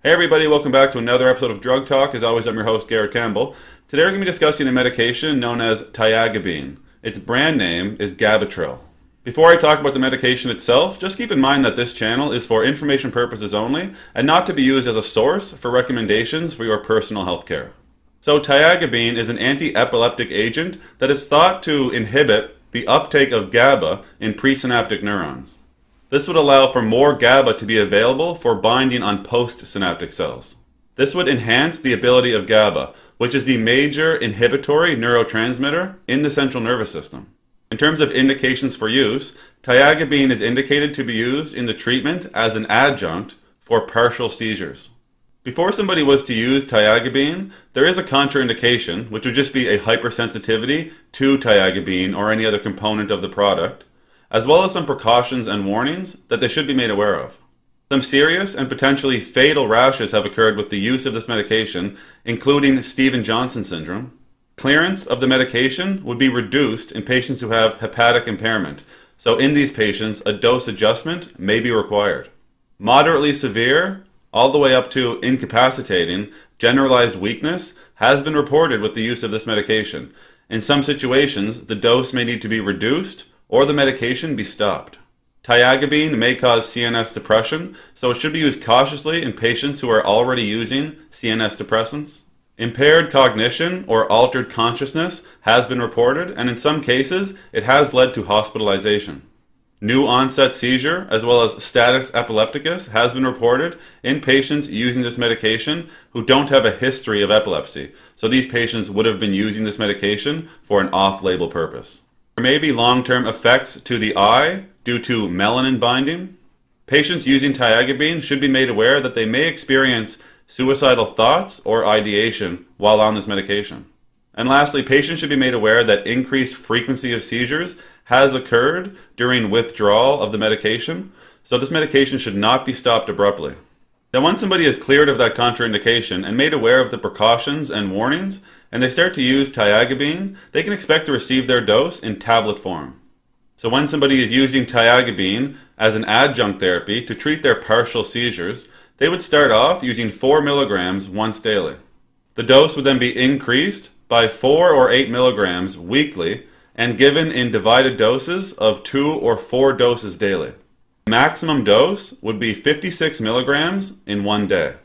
Hey everybody, welcome back to another episode of Drug Talk. As always, I'm your host, Garrett Campbell. Today we're going to be discussing a medication known as Tiagabine. Its brand name is Gabitril. Before I talk about the medication itself, just keep in mind that this channel is for information purposes only and not to be used as a source for recommendations for your personal health care. So Tiagabine is an anti-epileptic agent that is thought to inhibit the uptake of GABA in presynaptic neurons. This would allow for more GABA to be available for binding on postsynaptic cells. This would enhance the ability of GABA, which is the major inhibitory neurotransmitter in the central nervous system. In terms of indications for use, Tiagabine is indicated to be used in the treatment as an adjunct for partial seizures. Before somebody was to use Tiagabine, there is a contraindication, which would just be a hypersensitivity to Tiagabine or any other component of the product, as well as some precautions and warnings that they should be made aware of. Some serious and potentially fatal rashes have occurred with the use of this medication, including Stevens-Johnson syndrome. Clearance of the medication would be reduced in patients who have hepatic impairment, so in these patients, a dose adjustment may be required. Moderately severe, all the way up to incapacitating, generalized weakness has been reported with the use of this medication. In some situations, the dose may need to be reduced or the medication be stopped. Tiagabine may cause CNS depression, so it should be used cautiously in patients who are already using CNS depressants. Impaired cognition or altered consciousness has been reported, and in some cases, it has led to hospitalization. New onset seizure, as well as status epilepticus, has been reported in patients using this medication who don't have a history of epilepsy, so these patients would have been using this medication for an off-label purpose. There may be long-term effects to the eye due to melanin binding. Patients using Tiagabine should be made aware that they may experience suicidal thoughts or ideation while on this medication. And lastly, patients should be made aware that increased frequency of seizures has occurred during withdrawal of the medication, so this medication should not be stopped abruptly. Now, once somebody is cleared of that contraindication and made aware of the precautions and warnings, and they start to use Tiagabine, they can expect to receive their dose in tablet form. So when somebody is using Tiagabine as an adjunct therapy to treat their partial seizures, they would start off using 4 milligrams once daily. The dose would then be increased by 4 or 8 milligrams weekly and given in divided doses of 2 or 4 doses daily. The maximum dose would be 56 milligrams in one day.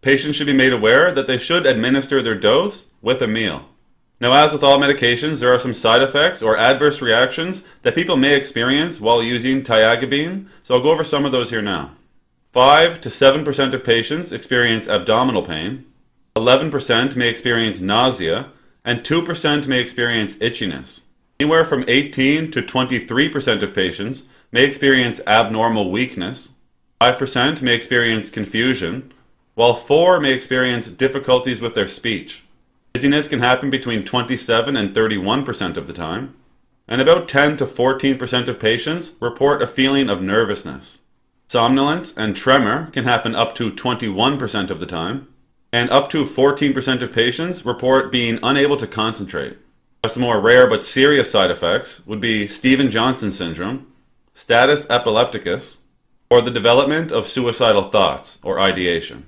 Patients should be made aware that they should administer their dose with a meal. Now, as with all medications, there are some side effects or adverse reactions that people may experience while using Tiagabine, so I'll go over some of those here now. 5 to 7% of patients experience abdominal pain, 11% may experience nausea, and 2% may experience itchiness. Anywhere from 18 to 23% of patients may experience abnormal weakness, 5% may experience confusion, while 4% may experience difficulties with their speech. Dizziness can happen between 27 and 31% of the time, and about 10 to 14% of patients report a feeling of nervousness. Somnolence and tremor can happen up to 21% of the time, and up to 14% of patients report being unable to concentrate. Some more rare but serious side effects would be Stevens-Johnson syndrome, status epilepticus, or the development of suicidal thoughts or ideation.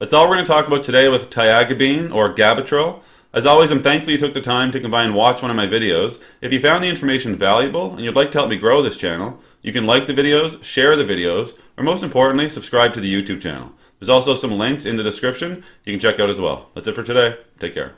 That's all we're going to talk about today with Tiagabine or Gabitril. As always, I'm thankful you took the time to come by and watch one of my videos. If you found the information valuable and you'd like to help me grow this channel, you can like the videos, share the videos, or most importantly, subscribe to the YouTube channel. There's also some links in the description you can check out as well. That's it for today. Take care.